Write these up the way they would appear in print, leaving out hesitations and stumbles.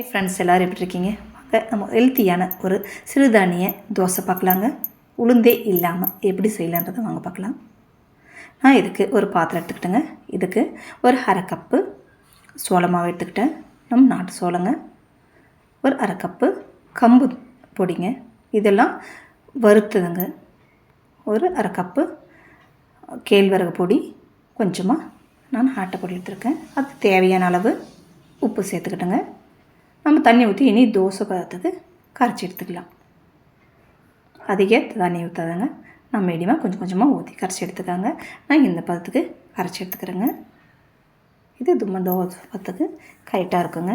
Friends எல்லோரும் எப்படி இருக்கீங்க? வாங்க நம்ம ஹெல்த்தியான ஒரு சிறுதானிய தோசை பார்க்கலாங்க. உளுந்தே இல்லாமல் எப்படி செய்யலான்றதை வாங்க பார்க்கலாம். நான் இதுக்கு ஒரு பாத்திரம் எடுத்துக்கிட்டேங்க. இதுக்கு ஒரு அரை கப்பு சோள மாவு எடுத்துக்கிட்டேன். நம்ம நாட்டு சோளங்க. ஒரு அரை கப்பு கம்பு பொடிங்க. இதெல்லாம் வறுத்ததுங்க. ஒரு அரை கப்பு கேழ்வரகு பொடி, கொஞ்சமாக நான் ஆட்டைப்பொடி எடுத்துருக்கேன். அது தேவையான அளவு உப்பு சேர்த்துக்கிட்டேங்க. நம்ம தண்ணி ஊற்றி இனி தோசை பதத்துக்கு கரைச்சி எடுத்துக்கலாம். அதிக தண்ணி ஊற்றாதாங்க, நான் மீடியமாக கொஞ்சம் கொஞ்சமாக ஊற்றி கரைச்சி எடுத்துக்காங்க. நான் இந்த பதத்துக்கு கரைச்சி எடுத்துக்கிறேங்க. இது தோசை பதத்துக்கு கரெக்டாக இருக்குங்க.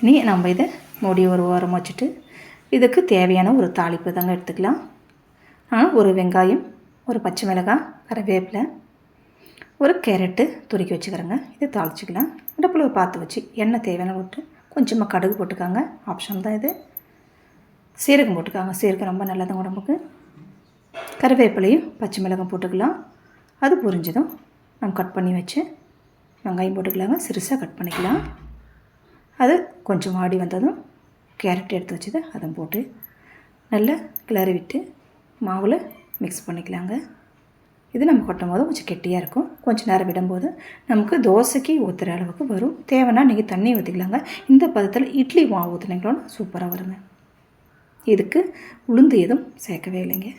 இனி நம்ம இதை மூடி ஒரு ஓரமாக வச்சுட்டு இதுக்கு தேவையான ஒரு தாளிப்பு தாங்க எடுத்துக்கலாம். ஒரு வெங்காயம், ஒரு பச்சை மிளகாய், கறிவேப்பிலை, ஒரு கேரட்டு துருக்கி வச்சுக்கிறேங்க. இதை தாளிச்சிக்கலாம். அடுப்பில் பார்த்து வச்சு எண்ணெய் தேவையான விட்டு கொஞ்சமாக கடுகு போட்டுக்காங்க. ஆப்ஷன் தான் இது. சீரகம் போட்டுக்காங்க. சீரகம் ரொம்ப நல்லது உடம்புக்கு. கறிவேப்பிலையும் பச்சை மிளகாய் போட்டுக்கலாம். அது புரிஞ்சதும் நம்ம கட் பண்ணி வச்சு வெங்காயம் போட்டுக்கலாங்க. சிறுசாக கட் பண்ணிக்கலாம். அது கொஞ்சம் வாடி வந்ததும் கேரட் எடுத்து வச்சது அதை போட்டு நல்லா கிளறி விட்டு மாவில் மிக்ஸ் பண்ணிக்கலாங்க. இது நம்ம கொட்டும் போது கொஞ்சம் கெட்டியாக இருக்கும். கொஞ்சம் நேரம் விடும்போது நமக்கு தோசைக்கு ஊற்றுற அளவுக்கு வரும். தேவைன்னா நீங்கள் தண்ணி ஊற்றிக்கலாங்க. இந்த பதத்தில் இட்லி மாவு ஊற்றுனீங்களோன்னு சூப்பராக வருங்க. இதுக்கு உளுந்து எதுவும் சேர்க்கவே இல்லைங்க.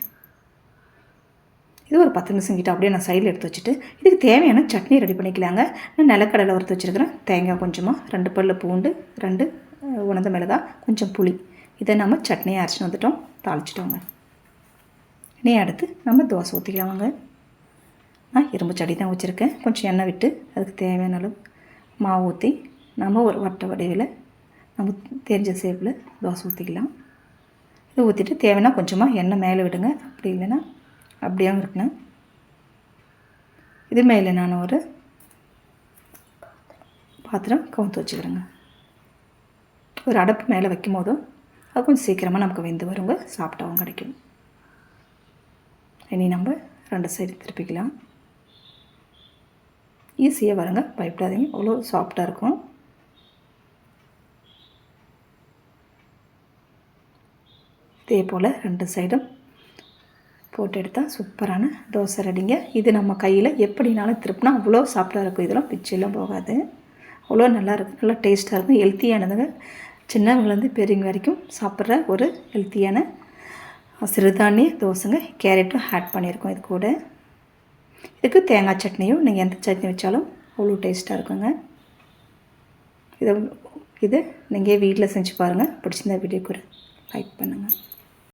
இது ஒரு 10 நிமிஷம் கிட்ட அப்படியே நான் சைடில் எடுத்து வச்சுட்டு இதுக்கு தேவையான சட்னி ரெடி பண்ணிக்கலாங்க. நான் நிலக்கடலை வறுத்து வச்சுருக்கிறேன். தேங்காய் கொஞ்சமாக, 2 பல் பூண்டு, 2 உணர்ந்த மிளகாய், கொஞ்சம் புளி, இதை நம்ம சட்னியை அரைச்சிட்டு வந்துட்டோம். தாளிச்சிட்டோங்க. இனி அடுத்து நம்ம தோசை ஊற்றிக்கலாமாங்க. நான் இரும்பு சட்டி தான் வச்சுருக்கேன். கொஞ்சம் எண்ணெய் விட்டு அதுக்கு தேவையான அளவு மாவு ஊற்றி நம்ம ஒரு வட்டை வடிவில் நம்ம தெரிஞ்ச ஷேப்பில் தோசை ஊற்றிக்கலாம். இது ஊற்றிட்டு தேவைன்னா கொஞ்சமாக எண்ணெய் மேலே விடுங்க. அப்படி இல்லைன்னா அப்படியே இருக்கணும். இது மேலே நான் ஒரு பாத்திரம் கவுத்து வச்சுக்கிறேங்க. ஒரு அடப்பு மேலே வைக்கும் போதும் அது கொஞ்சம் சீக்கிரமாக நமக்கு வெந்து வருங்க. சாப்பிட்டாவும் கிடைக்கும். இனி நம்ம 2 சைடு திருப்பிக்கலாம். ஈஸியாக வருங்க, பயப்படாதீங்க. அவ்வளோ சாஃப்டாக இருக்கும். இதே போல் 2 சைடும் போட்டு எடுத்தால் சூப்பரான தோசை ரெடிங்க. இது நம்ம கையில் எப்படினாலும் திருப்பினா அவ்வளோ சாஃப்டாக இருக்கும். இதெல்லாம் பிச்செல்லாம் போகாது. அவ்வளோ நல்லாயிருக்கும். நல்லா டேஸ்ட்டாக இருக்கும். ஹெல்த்தியானதுங்க. சின்னவங்கலேருந்து பெரியவங்க வரைக்கும் சாப்பிட்ற ஒரு ஹெல்த்தியான சிறுதானிய தோசைங்க. கேரட்டும் ஆட் பண்ணியிருக்கோம் இது கூட. இதுக்கு தேங்காய் சட்னியும் நீங்கள் எந்த சட்னி வச்சாலும் அவ்வளோ டேஸ்ட்டாக இருக்குங்க. இது நீங்கள் வீட்டில் செஞ்சு பாருங்கள். பிடிச்சிருந்தா வீடியோ கூட லைக் பண்ணுங்கள்.